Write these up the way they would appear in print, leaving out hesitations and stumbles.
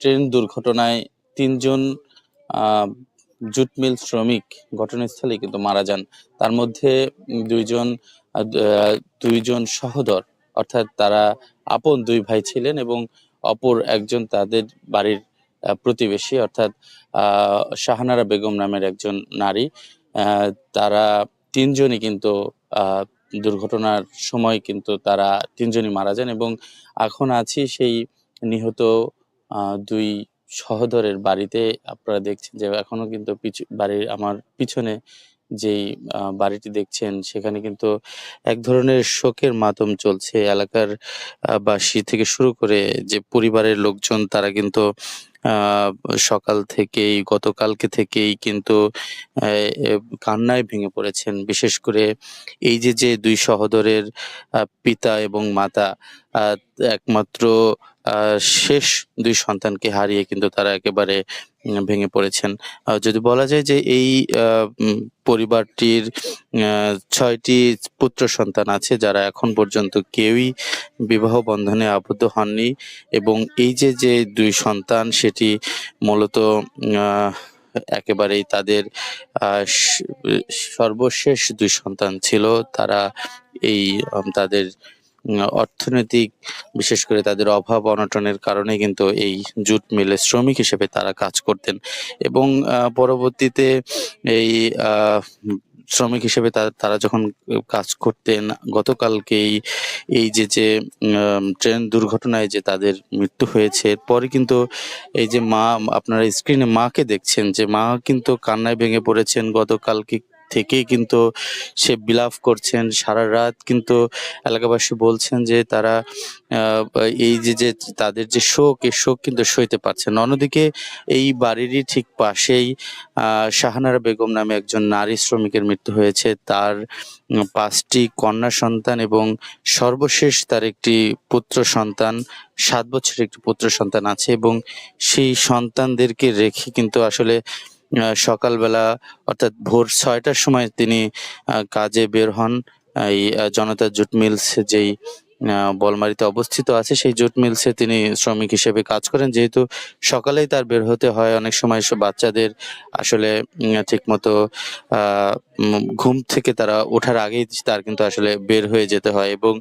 Train দুর্ঘটনায় ৩ জন আহ, jute mill শ্রমিক ঘটনাস্থলেই কিন্তু মারা যান। তার মধ্যে ২ জন আহ, আহ, ২ জন সহোদর, অর্থাৎ তারা আপন ২ ভাই ছিলেন এবং অপর একজন তাদের বাড়ির প্রতিবেশী, অর্থাৎ শাহানারা বেগম নামের একজন নারী। আহ, তারা ৩ জনই কিন্তু আহ, দুর্ঘটনার সময় কিন্তু তারা ৩ জনই মারা যান এবং এখন আছি সেই নিহত ২ সহোদরের বাড়িতে। আপনারা দেখছেন যে এখনো কিন্তু বাড়ির আমার পিছনে যেই বাড়িটি দেখছেন সেখানে কিন্তু এক ধরনের শোকের মাতম চলছে। এলাকার বাসী থেকে শুরু করে যে পরিবারের লোকজন তারা কিন্তু আহ সকাল থেকেই গতকালকে থেকেই কিন্তু কান্নায় ভেঙে পড়েছেন। বিশেষ করে এই যে ২ সহোদরের পিতা এবং মাতা আহ একমাত্র শেষ ২ সন্তানকে হারিয়ে কিন্তু তারা একেবারে ভেঙে পড়েছেন। যদি বলা যায় যে এই পরিবারটির ৬টি পুত্র সন্তান আছে, যারা এখন পর্যন্ত কেউই বিবাহ বন্ধনে আবদ্ধ হননি এবং এই যে ২ সন্তান সেটি মূলত আহ একেবারেই তাদের সর্বশেষ ২ সন্তান ছিল। তারা এই তাদের অর্থনৈতিক, বিশেষ করে তাদের অভাব অনটনের কারণে কিন্তু এই জুট মিলে শ্রমিক হিসেবে তারা কাজ করতেন এবং পরবর্তীতে এই শ্রমিক হিসেবে তারা যখন কাজ করতেন, গতকালকেই এই যে ট্রেন দুর্ঘটনায় যে তাদের মৃত্যু হয়েছে, পরে কিন্তু এই যে মা, আপনারা স্ক্রিনে মাকে দেখছেন যে মা কিন্তু কান্নায় ভেঙে পড়েছেন। গতকালকে থেকেই কিন্তু সে বিলাপ করছেন সারা রাত। কিন্তু এলাকাবাসী বলছেন যে তারা এই যে তাদের যে শোক, এই শোক কিন্তু সইতে পারছেন না। অন্যদিকে এই বাড়িরই ঠিক পাশেই শাহানারা বেগম নামে একজন নারী শ্রমিকের মৃত্যু হয়েছে। তার ৫টি কন্যা সন্তান এবং সর্বশেষ তার একটি পুত্র সন্তান, ৭ বছরের একটি পুত্র সন্তান আছে এবং সেই সন্তানদেরকে রেখে কিন্তু আসলে সকালবেলা অর্থাৎ ভোর ৬টার সময় তিনি কাজে বের হন। এই জনতা জুট মিলস যেই বলমারিতে অবস্থিত আছে, সেই জুট মিলসে তিনি শ্রমিক হিসেবে কাজ করেন। যেহেতু সকালেই তার বের হতে হয়, অনেক সময় বাচ্চাদের আসলে ঠিক মতো ঘুম থেকে তারা ওঠার আগেই তার কিন্তু আসলে বের হয়ে যেতে হয় এবং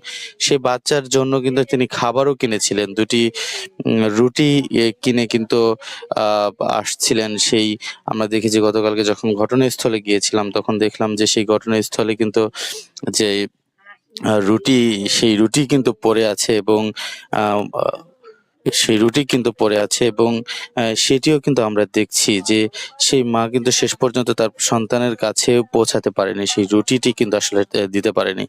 সে বাচ্চার জন্য কিন্তু তিনি খাবারও কিনেছিলেন। ২টি রুটি কিনে কিন্তু আসছিলেন। সেই আমরা দেখেছি গতকালকে যখন ঘটনাস্থলে গিয়েছিলাম তখন দেখলাম যে সেই ঘটনাস্থলে কিন্তু যে সেই রুটি কিন্তু পড়ে আছে এবং আহ, সেই রুটি কিন্তু পড়ে আছে এবং সেটিও কিন্তু আমরা দেখছি যে সেই মা কিন্তু শেষ পর্যন্ত তার সন্তানের কাছে পৌঁছাতে পারেনি, সেই রুটিটি কিন্তু আসলে দিতে পারেনি।